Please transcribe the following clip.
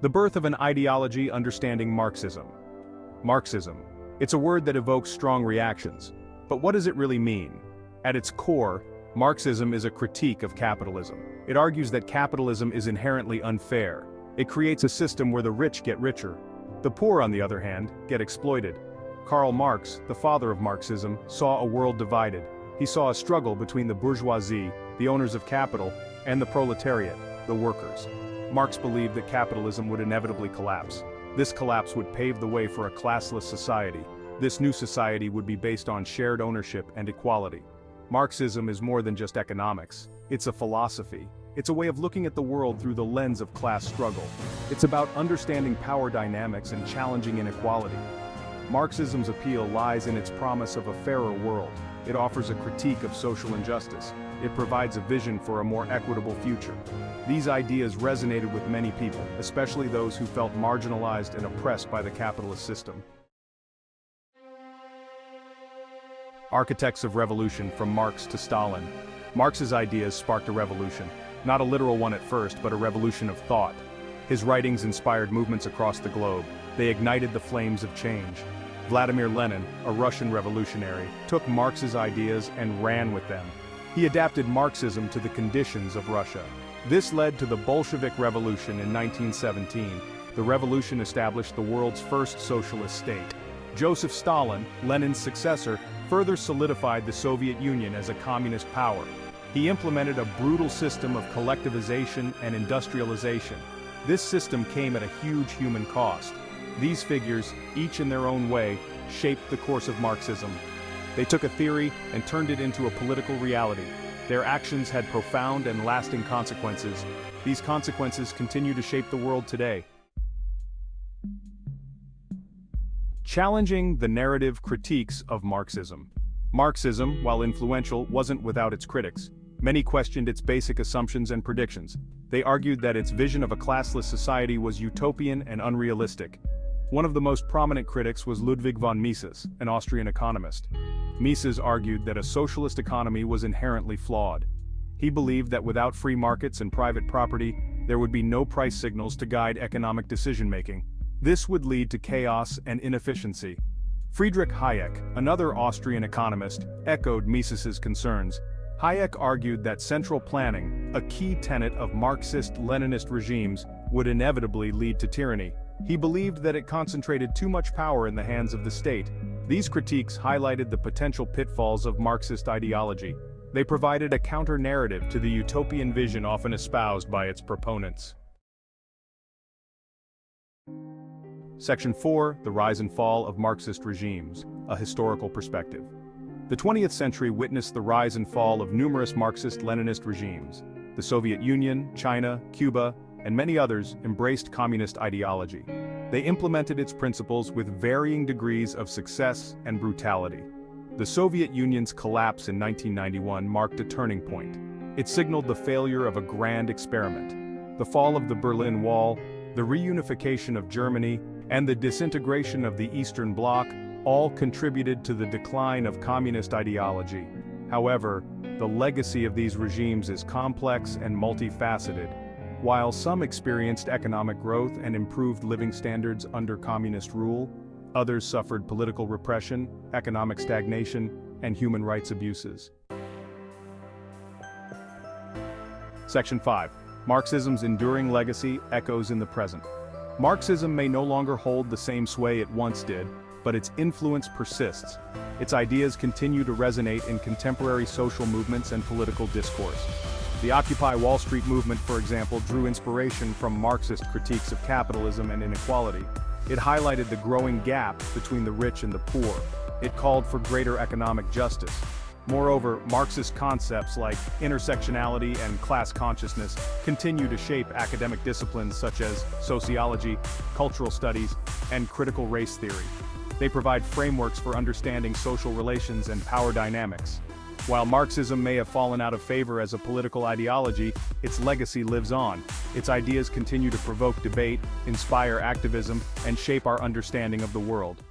The birth of an ideology understanding Marxism. Marxism. It's a word that evokes strong reactions. But what does it really mean? At its core, Marxism is a critique of capitalism. It argues that capitalism is inherently unfair. It creates a system where the rich get richer. The poor, on the other hand, get exploited. Karl Marx, the father of Marxism, saw a world divided. He saw a struggle between the bourgeoisie, the owners of capital, and the proletariat, the workers. Marx believed that capitalism would inevitably collapse. This collapse would pave the way for a classless society. This new society would be based on shared ownership and equality. Marxism is more than just economics. It's a philosophy. It's a way of looking at the world through the lens of class struggle. It's about understanding power dynamics and challenging inequality. Marxism's appeal lies in its promise of a fairer world. It offers a critique of social injustice. It provides a vision for a more equitable future. These ideas resonated with many people, especially those who felt marginalized and oppressed by the capitalist system. Architects of revolution from Marx to Stalin. Marx's ideas sparked a revolution. Not a literal one at first, but a revolution of thought. His writings inspired movements across the globe. They ignited the flames of change. Vladimir Lenin, a Russian revolutionary, took Marx's ideas and ran with them. He adapted Marxism to the conditions of Russia. This led to the Bolshevik Revolution in 1917. The revolution established the world's first socialist state. Joseph Stalin, Lenin's successor, further solidified the Soviet Union as a communist power. He implemented a brutal system of collectivization and industrialization. This system came at a huge human cost. These figures, each in their own way, shaped the course of Marxism. They took a theory and turned it into a political reality. Their actions had profound and lasting consequences. These consequences continue to shape the world today. Challenging the narrative critiques of Marxism. Marxism, while influential, wasn't without its critics. Many questioned its basic assumptions and predictions. They argued that its vision of a classless society was utopian and unrealistic. One of the most prominent critics was Ludwig von Mises, an Austrian economist. Mises argued that a socialist economy was inherently flawed. He believed that without free markets and private property, there would be no price signals to guide economic decision-making. This would lead to chaos and inefficiency. Friedrich Hayek, another Austrian economist, echoed Mises's concerns. Hayek argued that central planning, a key tenet of Marxist-Leninist regimes, would inevitably lead to tyranny. He believed that it concentrated too much power in the hands of the state. These critiques highlighted the potential pitfalls of Marxist ideology. They provided a counter-narrative to the utopian vision often espoused by its proponents. Section 4, The Rise and Fall of Marxist Regimes, a Historical Perspective. The 20th century witnessed the rise and fall of numerous Marxist-Leninist regimes. The Soviet Union, China, Cuba, and many others embraced communist ideology. They implemented its principles with varying degrees of success and brutality. The Soviet Union's collapse in 1991 marked a turning point. It signaled the failure of a grand experiment. The fall of the Berlin Wall, the reunification of Germany, and the disintegration of the Eastern Bloc all contributed to the decline of communist ideology. However, the legacy of these regimes is complex and multifaceted. While some experienced economic growth and improved living standards under communist rule, others suffered political repression, economic stagnation, and human rights abuses. Section 5. Marxism's enduring legacy echoes in the present. Marxism may no longer hold the same sway it once did, but its influence persists. Its ideas continue to resonate in contemporary social movements and political discourse. The Occupy Wall Street movement, for example, drew inspiration from Marxist critiques of capitalism and inequality. It highlighted the growing gap between the rich and the poor. It called for greater economic justice. Moreover, Marxist concepts like intersectionality and class consciousness continue to shape academic disciplines such as sociology, cultural studies, and critical race theory. They provide frameworks for understanding social relations and power dynamics. While Marxism may have fallen out of favor as a political ideology, its legacy lives on. Its ideas continue to provoke debate, inspire activism, and shape our understanding of the world.